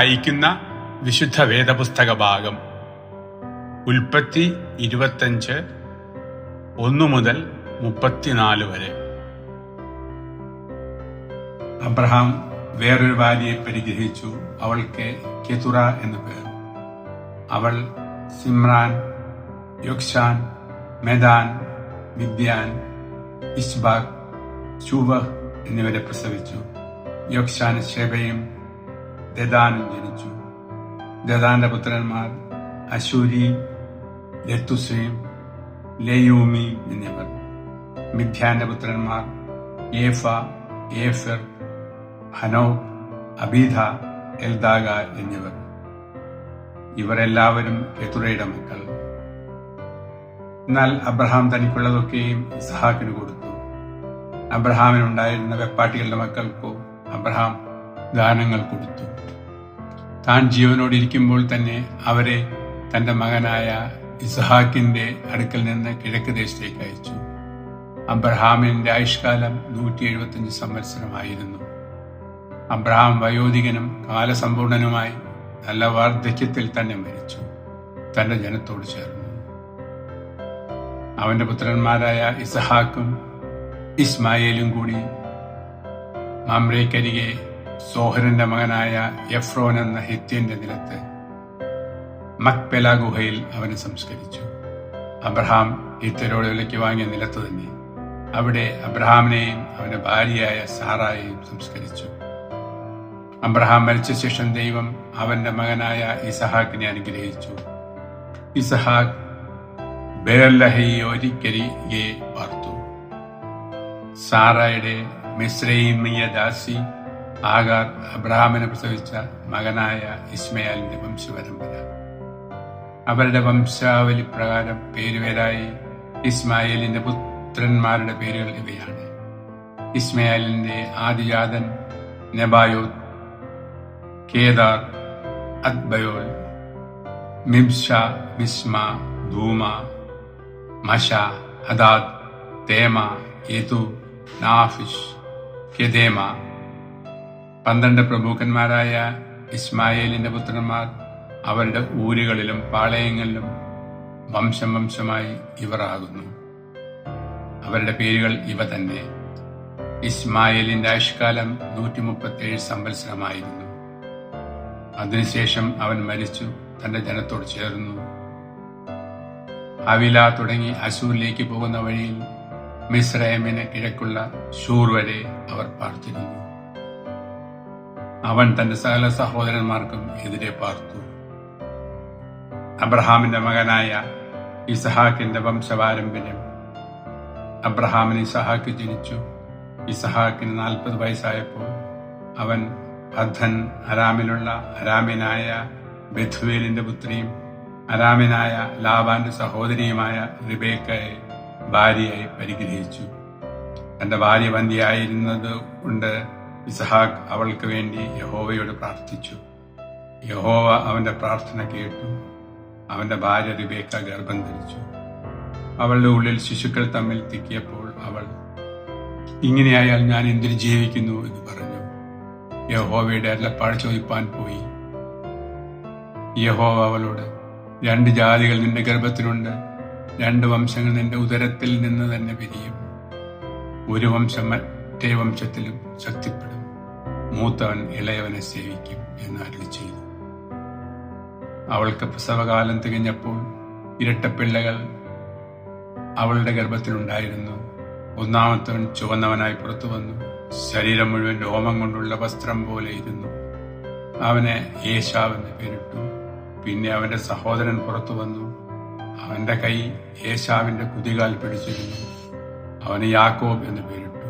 വായിക്കുന്ന വിശുദ്ധ വേദപുസ്തക ഭാഗം ഉൽപ്പത്തി 25 1 മുതൽ 34 വരെ. അബ്രഹാം വേറൊരു ഭാര്യയെ പരിഗ്രഹിച്ചു. അവൾക്ക് കെതുറ എന്നു പേർ. അവൾ സിമ്രാൻ, യൊക്ശാൻ, മെദാൻ, മിദ്യാൻ, ഇശ്ബാക്, ശൂവഹ് എന്നിവരെ പ്രസവിച്ചു. യൊക്ശാൻ ശെബയും ദദാനും ജനിച്ചു. ദദാന്റെ പുത്രന്മാർ അശൂരി, ലത്തുസീം, ലെയൂമി എന്നിവർ. മിദ്യാന്റെ പുത്രന്മാർ ഏഫ, ഏഫർ, ഹനോക്, അബീധ, എൽദാഗ എന്നിവർ. ഇവർ എല്ലാവരും കെതുറയുടെ മക്കൾ. എന്നാൽ അബ്രഹാം തനിക്കുള്ളതൊക്കെയും ഇസ്ഹാക്കിന് കൊടുത്തു. അബ്രഹാമിനുണ്ടായിരുന്ന വെപ്പാട്ടികളുടെ മക്കൾക്കോ അബ്രഹാം ദാനങ്ങൾ കൊടുത്തു. താൻ ജീവനോടിരിക്കുമ്പോൾ തന്നെ അവരെ തന്റെ മകനായ ഇസ്ഹാക്കിന്റെ അടുക്കൽ നിന്ന് കിഴക്ക് ദേശത്തേക്ക് അയച്ചു. അബ്രഹാമിന്റെ ആയുഷ്കാലം 175 സംവത്സരമായിരുന്നു. അബ്രഹാം വയോധികനും കാലസമ്പൂർണനുമായി നല്ല വാർദ്ധക്യത്തിൽ തന്നെ മരിച്ചു. തന്റെ ജനത്തോട് ചേർന്നു. അവന്റെ പുത്രന്മാരായ ഇസ്ഹാക്കും ഇസ്മായേലും കൂടി മമ്രേക്കരികെ സോഹറിന്റെ മകനായ എഫ്രോൻ എന്ന ഹിത്യന്റെ നിലത്ത് മക്പെല ഗുഹയിൽ അവനെ സംസ്കരിച്ചു. അബ്രഹാം ഹിത്യരോട് വിലയ്ക്ക് വാങ്ങിയ നിലത്ത് തന്നെ. അവിടെ അബ്രഹാമിനെയും അവന്റെ ഭാര്യയായ സാറായെയും സംസ്കരിച്ചു. അബ്രഹാം മരിച്ച ശേഷം ദൈവം അവന്റെ മകനായ ഇസഹാക്കിനെ അനുഗ്രഹിച്ചു. ഇസഹാക്ക് ബേർലഹയോരിക്കരികെ പാർത്തു. സാറായുടെ മിസ്രൈമിയ ദാസി ആഗാർ അബ്രഹാമിനെ പ്രസവിച്ച മകനായ ഇസ്മയാലിന്റെ വംശപരമ്പര. അവരുടെ വംശാവലി പ്രകാരം പേരുപേരായി ഇസ്മായേലിന്റെ പുത്രന്മാരുടെ പേരുകൾ ഇവയാണ്. ഇസ്മയാലിന്റെ ആദിജാതൻ നെബായോത്ത്, കേദാർ, അദ്ബയോൽ, മിബ്ഷ, മിസ്മ, ധൂമ, മഷ, അദാദ്, തേമ, യേതു, നാഫിഷ്, കെദേമ. 12 പ്രഭുക്കന്മാരായ ഇസ്മായേലിന്റെ പുത്രന്മാർ അവരുടെ ഊരുകളിലും പാളയങ്ങളിലും വംശം വംശമായി ഇവർ ആകുന്നു. അവരുടെ പേരുകൾ ഇവ തന്നെ. ഇസ്മായേലിന്റെ ആയുഷ്കാലം 137 സംവത്സരമായിരുന്നു. അതിനുശേഷം അവൻ മരിച്ചു തന്റെ ജനത്തോട് ചേർന്നു. ഹവില തുടങ്ങി അശൂരിലേക്ക് പോകുന്ന വഴിയിൽ മിസ്രൈമിന് കിഴക്കുള്ള ഷൂർ വരെ അവർ പാർത്തിരുന്നു. അവൻ തന്റെ സകല സഹോദരന്മാർക്കും എതിരെ പാർത്തു. അബ്രഹാമിന്റെ മകനായ ഇസഹാക്കിന്റെ വംശപാരമ്പര്യം. അബ്രഹാമിന് ഇസഹാക്ക് ജനിച്ചു. ഇസഹാക്കിന് 40 വയസ്സായപ്പോൾ അവൻ പദ്ധൻ അരാമിലുള്ള അരാമ്യനായ ബെഥുവേലിന്റെ പുത്രിയും അരാമ്യനായ ലാബാന്റെ സഹോദരിയുമായ റിബേക്കയെ ഭാര്യയായി പരിഗ്രഹിച്ചു. തന്റെ ഭാര്യ വന്ധ്യയായിരുന്നത് കൊണ്ട് ഇസഹാക്ക് അവൾക്ക് വേണ്ടി യഹോവയോട് പ്രാർത്ഥിച്ചു. യഹോവ അവന്റെ പ്രാർത്ഥന കേട്ടു. അവന്റെ ഭാര്യ റിബേക്ക ഗർഭം ധരിച്ചു. അവളുടെ ഉള്ളിൽ ശിശുക്കൾ തമ്മിൽ തിക്കിയപ്പോൾ അവൾ, ഇങ്ങനെയായാൽ ഞാൻ എന്തിനു ജീവിക്കുന്നു എന്ന് പറഞ്ഞു. യഹോവയുടെ അരുളപ്പാട് ചോദിപ്പാൻ പോയി. യഹോവ അവളോട്, 2 ജാതികൾ നിന്റെ ഗർഭത്തിലുണ്ട്, 2 വംശങ്ങൾ നിന്റെ ഉദരത്തിൽ നിന്ന് തന്നെ പിരിയും. ഒരു വംശം മറ്റേ വംശത്തിലും ശക്തിപ്പെടും. മൂത്തവൻ ഇളയവനെ സേവിക്കും എന്ന് അരുളി ചെയ്തു. അവൾക്ക് പ്രസവകാലം തികഞ്ഞപ്പോൾ ഇരട്ടപ്പിള്ളകൾ അവളുടെ ഗർഭത്തിലുണ്ടായിരുന്നു. ഒന്നാമത്തവൻ ചുവന്നവനായി പുറത്തു വന്നു. ശരീരം മുഴുവൻ രോമം കൊണ്ടുള്ള വസ്ത്രം പോലെ ഇരുന്നു. അവന് ഏശാവ് എന്ന് പേരിട്ടു. പിന്നെ അവന്റെ സഹോദരൻ പുറത്തു വന്നു. അവന്റെ കൈ ഏശാവിന്റെ കുതികാൽ പിടിച്ചിരുന്നു. അവന് യാക്കോബ് എന്ന് പേരിട്ടു.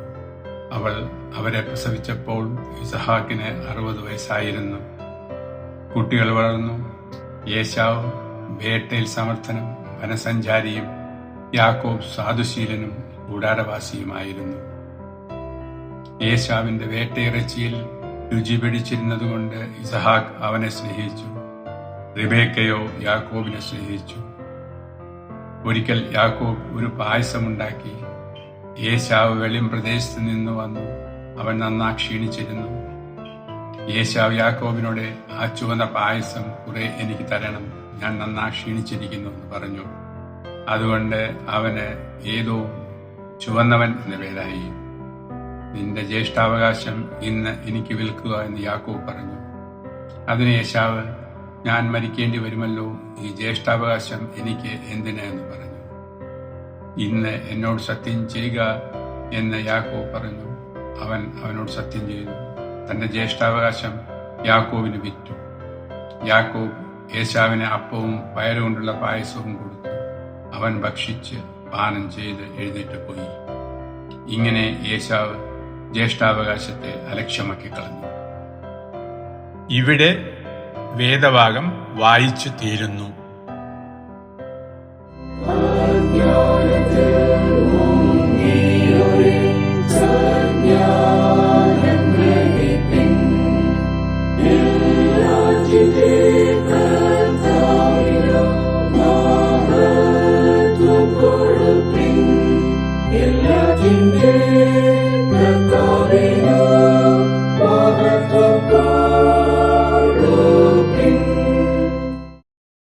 അവൾ അവരെ പ്രസവിച്ചപ്പോൾ ഇസഹാക്കിന് 60 വയസ്സായിരുന്നു. കുട്ടികൾ വളർന്നു. ഏശാവ് വേട്ടയിൽ സമർത്ഥനും വനസഞ്ചാരിയും യാക്കോബ് സാധുശീലനും കൂടാരവാസിയുമായിരുന്നു. ഏശാവിന്റെ വേട്ടയിറച്ചിയിൽ രുചി പിടിച്ചിരുന്നതുകൊണ്ട് ഇസഹാക്ക് അവനെ സ്നേഹിച്ചു. റിബേക്കയോ യാക്കോബിനെ സ്നേഹിച്ചു. ഒരിക്കൽ യാക്കോബ് ഒരു പായസമുണ്ടാക്കി. ഏശാവ് വെളിം പ്രദേശത്ത് നിന്ന് വന്നു. അവൻ നന്നാ ക്ഷീണിച്ചിരുന്നു. ഏശാവ് യാക്കോബിനോട്, ആ ചുവന്ന പായസം കുറെ എനിക്ക് തരണം, ഞാൻ നന്നാ ക്ഷീണിച്ചിരിക്കുന്നു എന്ന് പറഞ്ഞു. അതുകൊണ്ട് അവന് ഏതോ ചുവന്നവൻ എന്ന പേരായി. നിന്റെ ജ്യേഷ്ഠാവകാശം ഇന്ന് എനിക്ക് വിൽക്കുക എന്ന് യാക്കോബ് പറഞ്ഞു. അതിന് ഏശാവ്, ഞാൻ മരിക്കേണ്ടി വരുമല്ലോ, ഈ ജ്യേഷ്ഠാവകാശം എനിക്ക് എന്തിന് എന്ന് പറഞ്ഞു. ഇന്ന് എന്നോട് സത്യം ചെയ്യുക എന്ന് യാക്കോബ് പറഞ്ഞു. അവൻ അവനോട് സത്യം ചെയ്തു. തന്റെ ജ്യേഷ്ഠാവകാശം യാക്കോബിന് വിറ്റു. യാക്കോബ് ഏശാവിന് അപ്പവും പയറുകൊണ്ടുള്ള പായസവും കൊടുത്തു. അവൻ ഭക്ഷിച്ച് പാനം ചെയ്ത് എഴുന്നേറ്റ് പോയി. ഇങ്ങനെ ഏശാവ് ജ്യേഷ്ഠാവകാശത്തെ അലക്ഷ്യമാക്കി കളഞ്ഞു. ഇവിടെ വേദഭാഗം വായിച്ചു തീരുന്നു.